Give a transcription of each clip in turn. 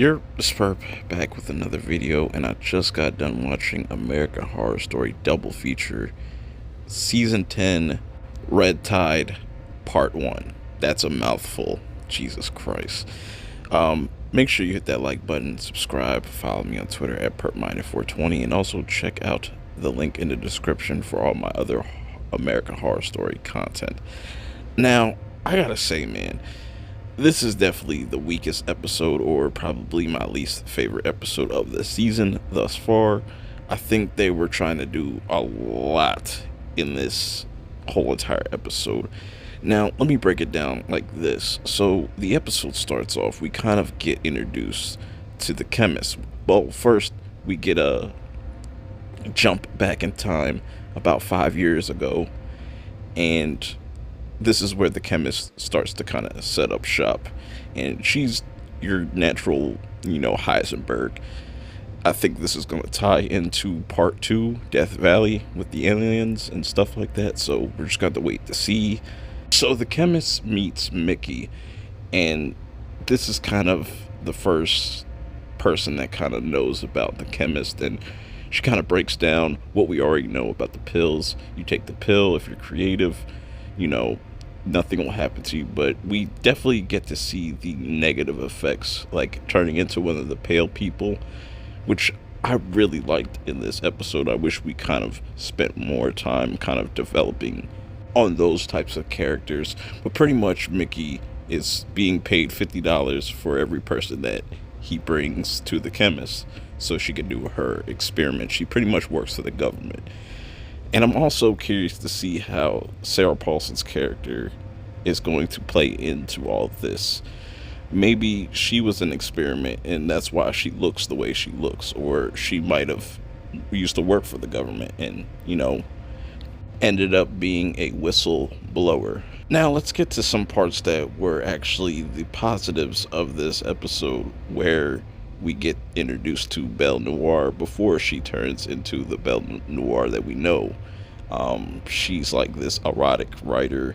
You're Spurp back with another video, and I just got done watching American Horror Story double feature, season 10, Red Tide, part 1. That's a mouthful. Jesus Christ. Make sure you hit that like button, subscribe, follow me on Twitter at PerpMiner420, and also check out the link in the description for all my other American Horror Story content. Now, I gotta say, man, this is definitely the weakest episode, or probably my least favorite episode of the season thus far. I think they were trying to do a lot in this whole entire episode. Now, let me break it down like this. So, the episode starts off, we kind of get introduced to the chemist. Well, first, we get a jump back in time about 5 years ago, and this is where the chemist starts to kind of set up shop. And she's your natural, Heisenberg. I think this is going to tie into part 2, Death Valley, with the aliens and stuff like that. So we're just going to wait to see. So the chemist meets Mickey, and this is kind of the first person that kind of knows about the chemist, and she kind of breaks down what we already know about the pills. You take the pill if you're creative, nothing will happen to you, but we definitely get to see the negative effects, like turning into one of the pale people, which I really liked in this episode. I wish we kind of spent more time kind of developing on those types of characters, but pretty much Mickey is being paid $50 for every person that he brings to the chemist so she can do her experiment. She pretty much works for the government. And I'm also curious to see how Sarah Paulson's character is going to play into all of this. Maybe she was an experiment and that's why she looks the way she looks, or she might have used to work for the government and, ended up being a whistleblower. Now let's get to some parts that were actually the positives of this episode, where we get introduced to Belle Noire before she turns into the Belle Noire that we know. She's like this erotic writer,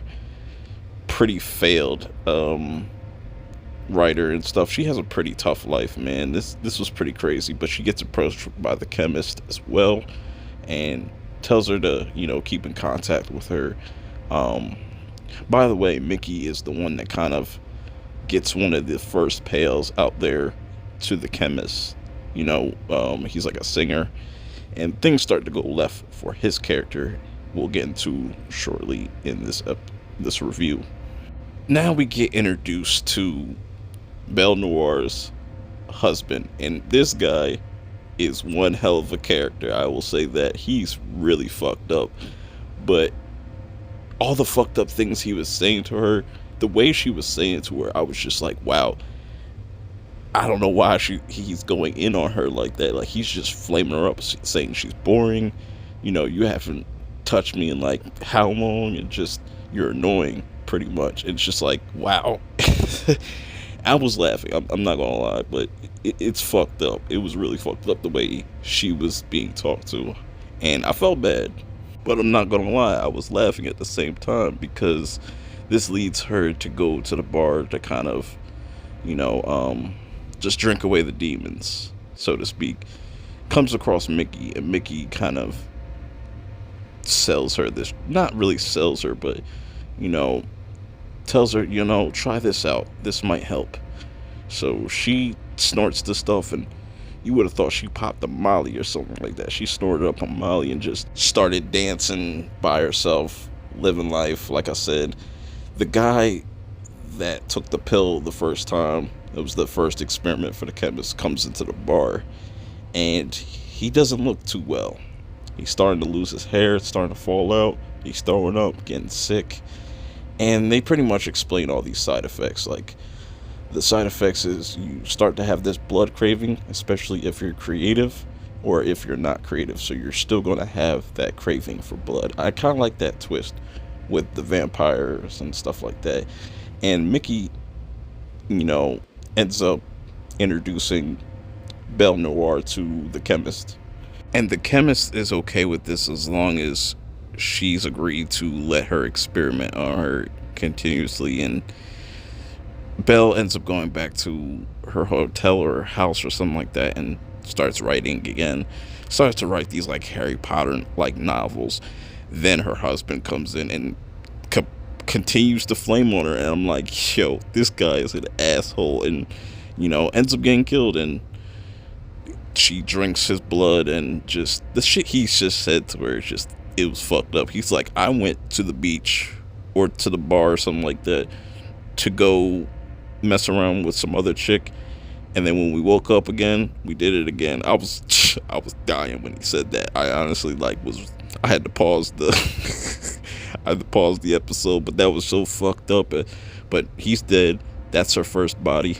pretty failed writer and stuff. She has a pretty tough life, man. This was pretty crazy, but she gets approached by the chemist as well, and tells her to keep in contact with her. By the way, Mickey is the one that kind of gets one of the first pails out there to the chemist. He's like a singer, and things start to go left for his character. We'll get into shortly in this review. Now we get introduced to Belle Noire's husband, and this guy is one hell of a character. I will say that he's really fucked up, but all the fucked up things he was saying to her, the way she was saying to her, I was just like, wow. I don't know why he's going in on her like that. Like, he's just flaming her up, saying she's boring. You haven't touched me in like how long, and just, you're annoying, pretty much. It's just like, wow. I was laughing. I'm not gonna lie, but it's fucked up. It was really fucked up the way she was being talked to, and I felt bad. But I'm not gonna lie, I was laughing at the same time, because this leads her to go to the bar to kind of, just drink away the demons, so to speak. Comes across Mickey, and Mickey kind of sells her this, not really sells her, but, tells her, try this out. This might help. So she snorts the stuff, and you would have thought she popped a Molly or something like that. She snorted up a Molly and just started dancing by herself, living life. Like I said, the guy that took the pill the first time, it was the first experiment for the chemist, comes into the bar, and he doesn't look too well. He's starting to lose his hair, it's starting to fall out, he's throwing up, getting sick, and they pretty much explain all these side effects. Like, the side effects is you start to have this blood craving, especially if you're creative, or if you're not creative, so you're still going to have that craving for blood. I kind of like that twist with the vampires and stuff like that. And Mickey, ends up introducing Belle Noire to the chemist. And the chemist is okay with this as long as she's agreed to let her experiment on her continuously. And Belle ends up going back to her hotel or house or something like that and starts writing again. Starts to write these like Harry Potter like novels. Then her husband comes in and co- continues to flame on her, and I'm like, yo, this guy is an asshole, and ends up getting killed. And she drinks his blood, and just the shit he's just said to her, it was fucked up. He's like, I went to the beach or to the bar or something like that to go mess around with some other chick, and then when we woke up again, we did it again. I was dying when he said that. I honestly I had to pause the I had to pause the episode, but that was so fucked up. But he's dead. That's her first body.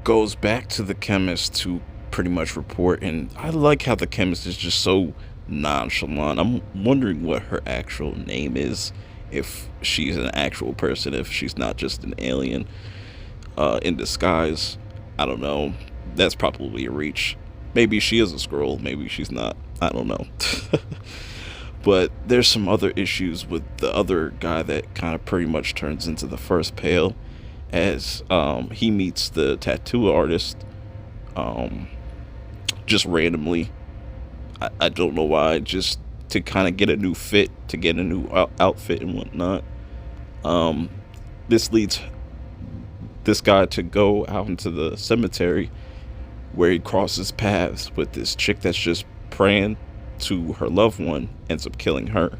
Goes back to the chemist to pretty much report, and I like how the chemist is just so nonchalant. I'm wondering what her actual name is, if she's an actual person, if she's not just an alien in disguise. I don't know. That's probably a reach. Maybe she is a scroll, maybe she's not. I don't know. But there's some other issues with the other guy that kind of pretty much turns into the first Pale, as he meets the tattoo artist just randomly. I don't know why, just to kind of get a new fit, to get a new outfit and whatnot. This leads this guy to go out into the cemetery, where he crosses paths with this chick that's just praying to her loved one, ends up killing her.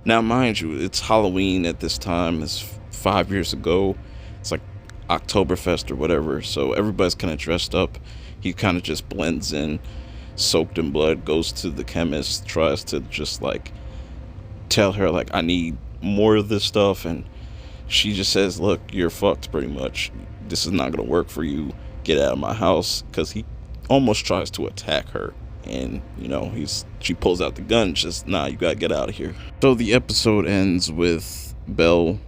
Now, mind you, it's Halloween at this time. It's 5 years ago. It's like Oktoberfest or whatever, so everybody's kind of dressed up. He kind of just blends in, soaked in blood, goes to the chemist, tries to just like tell her like, I need more of this stuff, and she just says, look, you're fucked pretty much. This is not gonna work for you. Get out of my house, because he almost tries to attack her, and she pulls out the gun, just, nah, you gotta get out of here. So the episode ends with Belle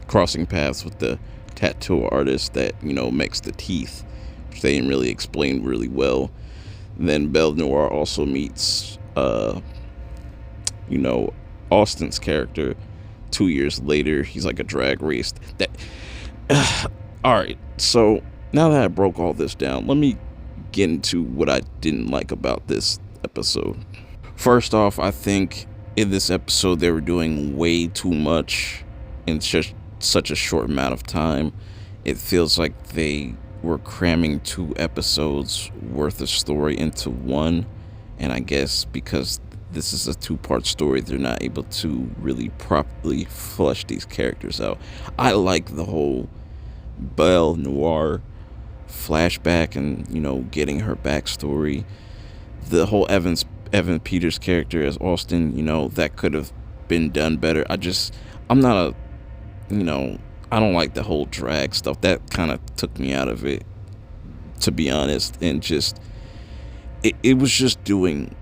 crossing paths with the tattoo artist that makes the teeth, which they didn't really explain really well. And then Belle Noire also meets Austin's character 2 years later. He's like a drag race that all right, so now that I broke all this down, let me get into what I didn't like about this episode. First off, I think in this episode they were doing way too much in just such a short amount of time. It feels like they were cramming 2 episodes worth of story into one, and I guess because this is a 2-part story, they're not able to really properly flesh these characters out. I like the whole Belle Noire flashback and getting her backstory. The whole Evan Peters character as Austin, that could have been done better. I'm not a I don't like the whole drag stuff. That kind of took me out of it, to be honest, and just it was just doing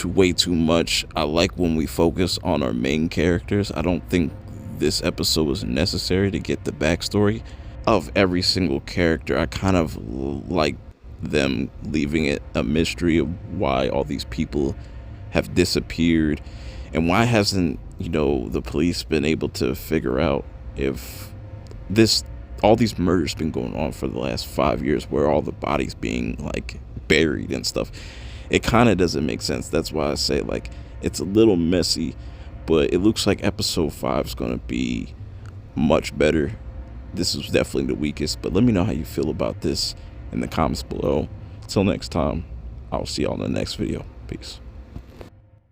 way too much. I like when we focus on our main characters. I don't think this episode was necessary to get the backstory of every single character. I kind of like them leaving it a mystery of why all these people have disappeared, and why hasn't the police been able to figure out if all these murders been going on for the last 5 years, where all the bodies being like buried and stuff. It kind of doesn't make sense. That's why I say like it's a little messy, but it looks like episode 5 is going to be much better. This is definitely the weakest, but let me know how you feel about this in the comments below. Till next time, I'll see y'all in the next video. Peace.